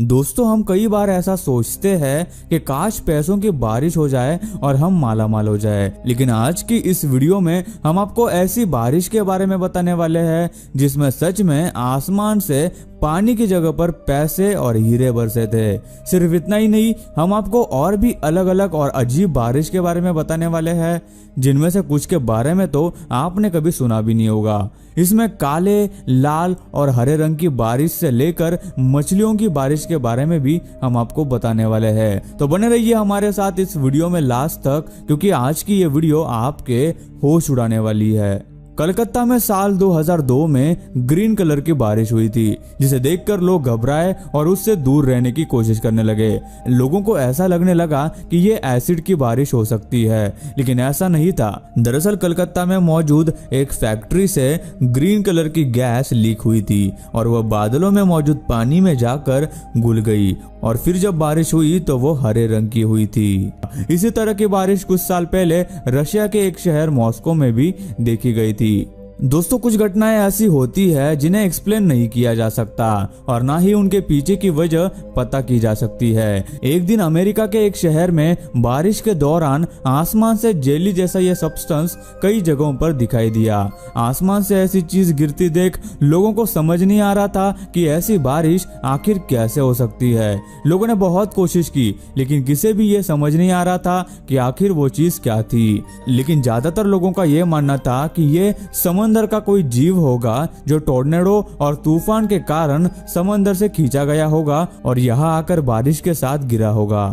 दोस्तों, हम कई बार ऐसा सोचते हैं कि काश पैसों की बारिश हो जाए और हम माला माल हो जाए, लेकिन आज की इस वीडियो में हम आपको ऐसी बारिश के बारे में बताने वाले हैं जिसमें सच में आसमान से पानी की जगह पर पैसे और हीरे बरसे थे। सिर्फ इतना ही नहीं, हम आपको और भी अलग अलग और अजीब बारिश के बारे में बताने वाले हैं जिनमें से कुछ के बारे में तो आपने कभी सुना भी नहीं होगा। इसमें काले, लाल और हरे रंग की बारिश से लेकर मछलियों की बारिश के बारे में भी हम आपको बताने वाले हैं। तो बने रहिए हमारे साथ इस वीडियो में लास्ट तक, क्योंकि आज की ये वीडियो आपके होश उड़ाने वाली है। कलकत्ता में साल 2002 में ग्रीन कलर की बारिश हुई थी, जिसे देखकर लोग घबराए और उससे दूर रहने की कोशिश करने लगे। लोगों को ऐसा लगने लगा कि ये एसिड की बारिश हो सकती है, लेकिन ऐसा नहीं था। दरअसल कलकत्ता में मौजूद एक फैक्ट्री से ग्रीन कलर की गैस लीक हुई थी और वह बादलों में मौजूद पानी में जाकर घुल गई और फिर जब बारिश हुई तो वो हरे रंग की हुई थी। इसी तरह की बारिश कुछ साल पहले रशिया के एक शहर मॉस्को में भी देखी गई थी। दोस्तों, कुछ घटनाएं ऐसी होती है जिन्हें एक्सप्लेन नहीं किया जा सकता और ना ही उनके पीछे की वजह पता की जा सकती है। एक दिन अमेरिका के एक शहर में बारिश के दौरान आसमान से जेली जैसा यह सब्सटेंस कई जगहों पर दिखाई दिया। आसमान से ऐसी चीज गिरती देख लोगों को समझ नहीं आ रहा था कि ऐसी बारिश आखिर कैसे हो सकती है। लोगों ने बहुत कोशिश की, लेकिन किसी भी ये समझ नहीं आ रहा था कि आखिर वो चीज क्या थी। लेकिन ज्यादातर लोगों का ये मानना था कि ये समंदर का कोई जीव होगा जो टोर्नेडो और तूफान के कारण समंदर से खींचा गया होगा और यहाँ आकर बारिश के साथ गिरा होगा।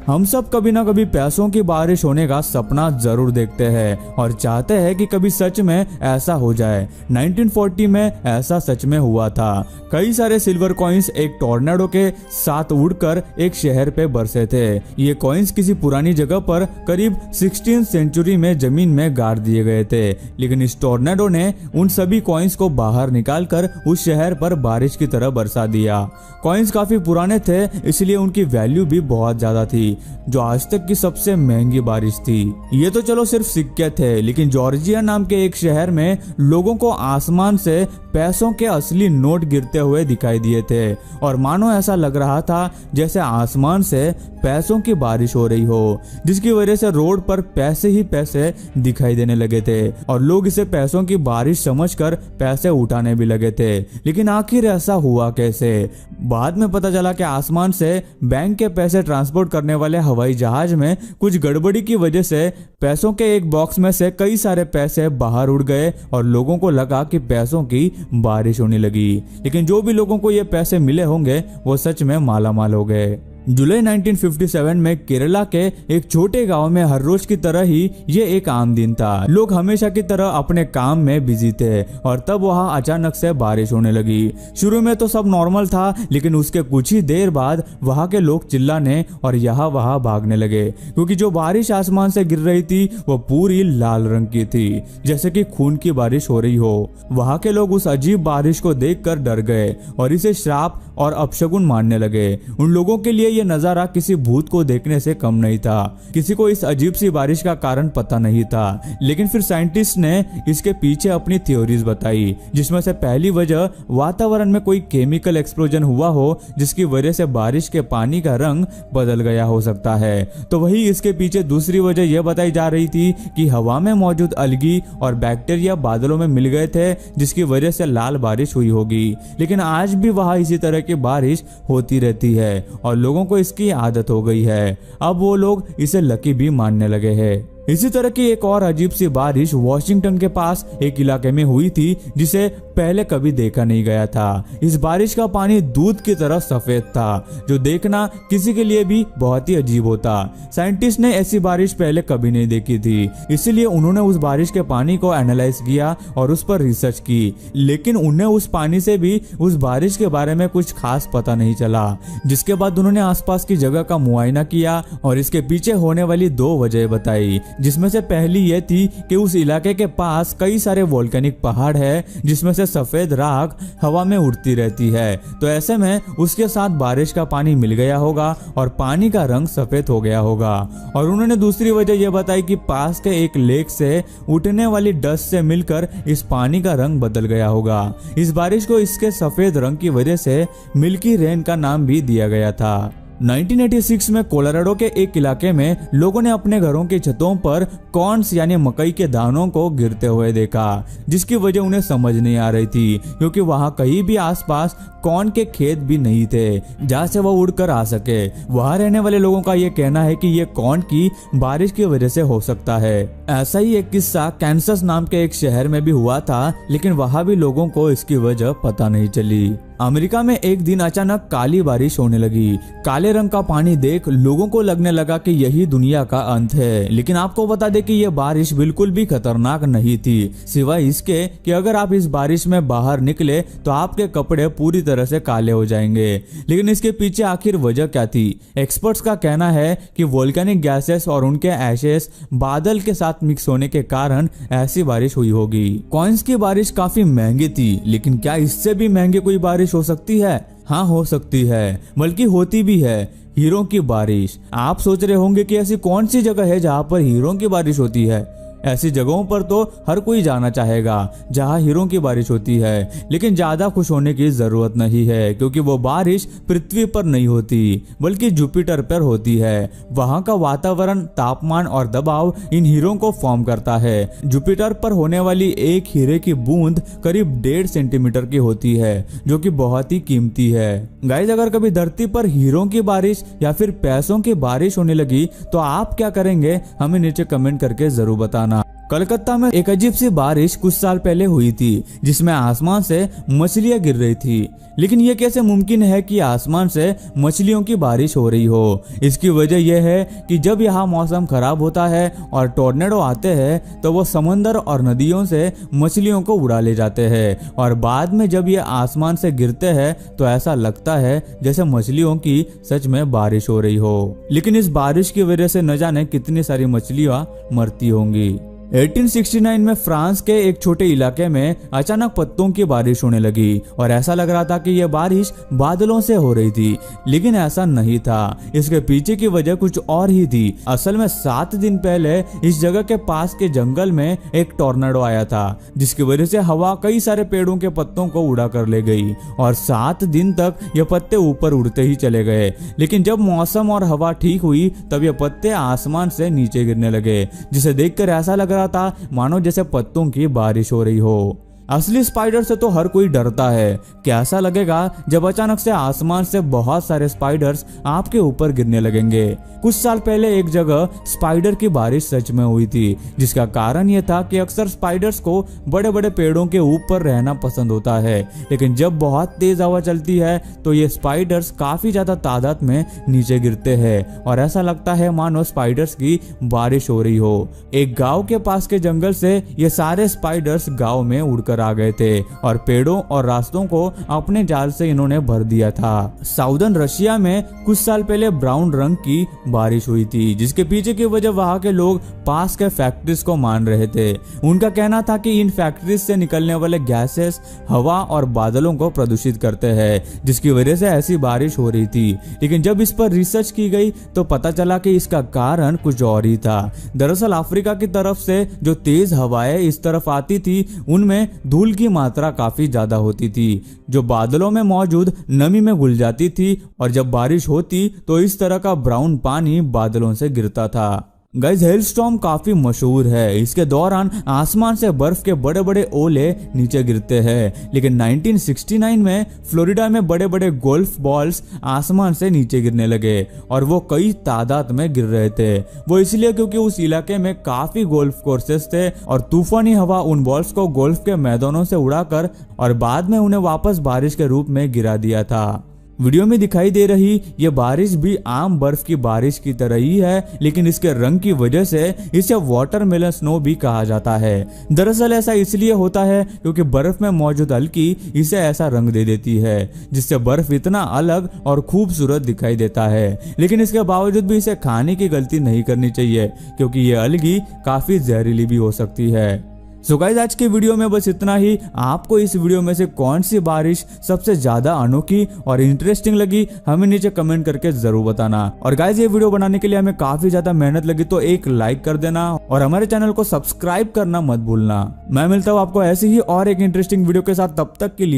हम सब कभी ना कभी पैसों की बारिश होने का सपना जरूर देखते हैं और चाहते हैं कि कभी सच में ऐसा हो जाए। 1940 में ऐसा सच में हुआ था। कई सारे सिल्वर कॉइन्स एक टोर्नेडो के साथ उड़कर एक शहर पे बरसे थे। ये कॉइन्स किसी पुरानी जगह पर करीब 16वीं सेंचुरी में जमीन में गाड़ दिए गए थे, लेकिन इस टोर्नेडो ने उन सभी कॉइन्स को बाहर निकालकर उस शहर पर बारिश की तरह बरसा दिया। कॉइन्स काफी पुराने थे, इसलिए उनकी वैल्यू भी बहुत ज्यादा थी, जो आज तक की सबसे महंगी बारिश थी। ये तो चलो सिर्फ सिक्के थे, लेकिन जॉर्जिया नाम के एक शहर में लोगों को आसमान से पैसों के असली नोट गिरते हुए दिखाई दिए थे और मानो ऐसा लग रहा था जैसे आसमान से पैसों की बारिश हो रही हो, जिसकी वजह से रोड पर पैसे ही पैसे दिखाई देने लगे थे और लोग इसे पैसों की बारिश समझकर पैसे उठाने भी लगे थे। लेकिन आखिर ऐसा हुआ कैसे? बाद में पता चला कि आसमान से बैंक के पैसे ट्रांसपोर्ट करने वाले हवाई जहाज में कुछ गड़बड़ी की वजह से पैसों के एक बॉक्स में से कई सारे पैसे बाहर उड़ गए और लोगों को लगा कि पैसों की बारिश होने लगी। लेकिन जो भी लोगों को ये पैसे मिले होंगे वो सच में माला माल हो गए। जुलाई 1957 में केरला के एक छोटे गांव में हर रोज की तरह ही ये एक आम दिन था। लोग हमेशा की तरह अपने काम में बिजी थे और तब वहां अचानक से बारिश होने लगी। शुरू में तो सब नॉर्मल था, लेकिन उसके कुछ ही देर बाद वहां के लोग चिल्लाने और यहाँ वहां भागने लगे, क्योंकि जो बारिश आसमान से गिर रही थी वो पूरी लाल रंग की थी, जैसे कि खून की बारिश हो रही हो। वहां के लोग उस अजीब बारिश को देखकर डर गए और इसे श्राप और अपशगुन मानने लगे। उन लोगों के लिए ये नजारा किसी भूत को देखने से कम नहीं था। किसी को इस अजीब सी बारिश का कारण पता नहीं था, लेकिन फिर साइंटिस्ट ने इसके पीछे अपनी थ्योरीज बताई, जिसमें से पहली वजह वातावरण में कोई केमिकल एक्सप्लोजन हुआ हो, जिसकी वजह से बारिश के पानी का रंग बदल गया हो सकता है। तो वही इसके पीछे दूसरी वजह यह बताई जा रही थी कि हवा में मौजूद अलगी और बैक्टीरिया बादलों में मिल गए थे, जिसकी वजह से लाल बारिश हुई होगी। लेकिन आज भी वहां इसी तरह की बारिश होती रहती है और लोगों को इसकी आदत हो गई है। अब वो लोग इसे लकी भी मानने लगे हैं। इसी तरह की एक और अजीब सी बारिश वॉशिंगटन के पास एक इलाके में हुई थी, जिसे पहले कभी देखा नहीं गया था। इस बारिश का पानी दूध की तरह सफेद था, जो देखना किसी के लिए भी बहुत ही अजीब होता। साइंटिस्ट ने ऐसी बारिश पहले कभी नहीं देखी थी, इसीलिए उन्होंने उस बारिश के पानी को एनालाइज किया और उस पर रिसर्च की, लेकिन उन्हें उस पानी से भी उस बारिश के बारे में कुछ खास पता नहीं चला। जिसके बाद उन्होंने आसपास की जगह का मुआयना किया और इसके पीछे होने वाली दो वजह बताई, जिसमें से पहली ये थी कि उस इलाके के पास कई सारे वोल्केनिक पहाड़ है जिसमें से सफेद राख हवा में उड़ती रहती है। तो ऐसे में उसके साथ बारिश का पानी मिल गया होगा और पानी का रंग सफेद हो गया होगा। और उन्होंने दूसरी वजह यह बताई कि पास के एक लेक से उठने वाली डस्ट से मिलकर इस पानी का रंग बदल गया होगा। इस बारिश को इसके सफेद रंग की वजह से मिल्की रेन का नाम भी दिया गया था। 1986 में कोलोराडो के एक इलाके में लोगों ने अपने घरों की छतों पर कॉर्न्स यानी मकई के दानों को गिरते हुए देखा, जिसकी वजह उन्हें समझ नहीं आ रही थी क्योंकि वहां कहीं भी आसपास कॉर्न के खेत भी नहीं थे जहां से वो उड़कर आ सके। वहां रहने वाले लोगों का ये कहना है कि ये कॉर्न की बारिश की वजह से हो सकता है। ऐसा ही एक किस्सा कैंसस नाम के एक शहर में भी हुआ था, लेकिन वहां भी लोगों को इसकी वजह पता नहीं चली। अमेरिका में एक दिन अचानक काली बारिश होने लगी। काले रंग का पानी देख लोगों को लगने लगा कि यही दुनिया का अंत है। लेकिन आपको बता दें कि यह बारिश बिल्कुल भी खतरनाक नहीं थी, सिवाय इसके कि अगर आप इस बारिश में बाहर निकले तो आपके कपड़े पूरी तरह से काले हो जाएंगे। लेकिन इसके पीछे आखिर वजह क्या थी? एक्सपर्ट्स का कहना है कि वोल्केनिक गैसेस और उनके एशेस बादल के साथ मिक्स होने के कारण ऐसी बारिश हुई होगी। कॉइन्स की बारिश काफी महंगी थी, लेकिन क्या इससे भी महंगी कोई बारिश हो सकती है? हाँ, हो सकती है, बल्कि होती भी है। हीरों की बारिश। आप सोच रहे होंगे कि ऐसी कौन सी जगह है जहाँ पर हीरों की बारिश होती है? ऐसी जगहों पर तो हर कोई जाना चाहेगा जहां हीरों की बारिश होती है, लेकिन ज्यादा खुश होने की जरूरत नहीं है क्योंकि वो बारिश पृथ्वी पर नहीं होती बल्कि जुपिटर पर होती है। वहां का वातावरण, तापमान और दबाव इन हीरों को फॉर्म करता है। जुपिटर पर होने वाली एक हीरे की बूंद करीब 1.5 सेंटीमीटर की होती है, जो कि बहुत ही कीमती है। गाइस, अगर कभी धरती पर हीरों की बारिश या फिर पैसों की बारिश होने लगी तो आप क्या करेंगे? हमें नीचे कमेंट करके जरूर बताना। कलकत्ता में एक अजीब सी बारिश कुछ साल पहले हुई थी जिसमें आसमान से मछलियां गिर रही थी। लेकिन ये कैसे मुमकिन है कि आसमान से मछलियों की बारिश हो रही हो? इसकी वजह यह है कि जब यहाँ मौसम खराब होता है और टोर्नेडो आते हैं तो वो समंदर और नदियों से मछलियों को उड़ा ले जाते हैं और बाद में जब ये आसमान से गिरते हैं तो ऐसा लगता है जैसे मछलियों की सच में बारिश हो रही हो। लेकिन इस बारिश की वजह से न जाने कितनी सारी मछलियां मरती होंगी। 1869 में फ्रांस के एक छोटे इलाके में अचानक पत्तों की बारिश होने लगी और ऐसा लग रहा था कि यह बारिश बादलों से हो रही थी, लेकिन ऐसा नहीं था। इसके पीछे की वजह कुछ और ही थी। असल में 7 दिन पहले इस जगह के पास के जंगल में एक टोर्नेडो आया था, जिसकी वजह से हवा कई सारे पेड़ों के पत्तों को उड़ा कर ले गई और 7 दिन तक ये पत्ते ऊपर उड़ते ही चले गए। लेकिन जब मौसम और हवा ठीक हुई तब ये पत्ते आसमान से नीचे गिरने लगे, जिसे देखकर ऐसा लग रहा था मानो जैसे पत्तों की बारिश हो रही हो। असली स्पाइडर से तो हर कोई डरता है। कैसा लगेगा जब अचानक से आसमान से बहुत सारे स्पाइडर्स आपके ऊपर गिरने लगेंगे? कुछ साल पहले एक जगह स्पाइडर की बारिश सच में हुई थी, जिसका कारण यह था कि अक्सर स्पाइडर्स को बड़े बड़े पेड़ों के ऊपर रहना पसंद होता है, लेकिन जब बहुत तेज हवा चलती है तो ये स्पाइडर्स काफी ज्यादा तादाद में नीचे गिरते हैं और ऐसा लगता है मानो स्पाइडर्स की बारिश हो रही हो। एक गांव के पास के जंगल से ये सारे स्पाइडर्स गांव में उड़कर आ गए थे और पेड़ों और रास्तों को अपने जाल से इन्होंने भर दिया था। साउदर्न रशिया में कुछ साल पहले ब्राउन रंग की बारिश हुई थी, जिसके पीछे की वजह वहां के लोग पास के फैक्ट्रीज को मान रहे थे। उनका कहना था कि इन फैक्ट्रीज से निकलने वाले गैसेस हवा और बादलों को प्रदूषित करते हैं, जिसकी वजह से ऐसी बारिश हो रही थी। लेकिन जब इस पर रिसर्च की गई तो पता चला कि इसका कारण कुछ और ही था। दरअसल अफ्रीका की तरफ से जो तेज हवाएं इस तरफ आती थी उनमें धूल की मात्रा काफी ज्यादा होती थी, जो बादलों में मौजूद नमी में घुल जाती थी और जब बारिश होती तो इस तरह का ब्राउन पानी बादलों से गिरता था। गाइस, हेलस्टॉर्म काफी मशहूर है। इसके दौरान आसमान से बर्फ के बड़े बड़े ओले नीचे गिरते हैं। लेकिन 1969 में फ्लोरिडा में बड़े बड़े गोल्फ बॉल्स आसमान से नीचे गिरने लगे और वो कई तादाद में गिर रहे थे। वो इसलिए क्योंकि उस इलाके में काफी गोल्फ कोर्सेस थे और तूफानी हवा उन बॉल्स को गोल्फ के मैदानों से उड़ाकर और बाद में उन्हें वापस बारिश के रूप में गिरा दिया था। वीडियो में दिखाई दे रही ये बारिश भी आम बर्फ की बारिश की तरह ही है, लेकिन इसके रंग की वजह से इसे वाटरमेलन स्नो भी कहा जाता है। दरअसल ऐसा इसलिए होता है क्योंकि बर्फ में मौजूद हल्की इसे ऐसा रंग दे देती है जिससे बर्फ इतना अलग और खूबसूरत दिखाई देता है। लेकिन इसके बावजूद भी इसे खाने की गलती नहीं करनी चाहिए क्योंकि ये अलगी काफी जहरीली भी हो सकती है। सो गाइस, आज के वीडियो में बस इतना ही। आपको इस वीडियो में से कौन सी बारिश सबसे ज्यादा अनोखी और इंटरेस्टिंग लगी हमें नीचे कमेंट करके जरूर बताना। और गाइस, ये वीडियो बनाने के लिए हमें काफी ज्यादा मेहनत लगी, तो एक लाइक कर देना और हमारे चैनल को सब्सक्राइब करना मत भूलना। मैं मिलता हूँ आपको ऐसे ही और एक इंटरेस्टिंग वीडियो के साथ, तब तक के लिए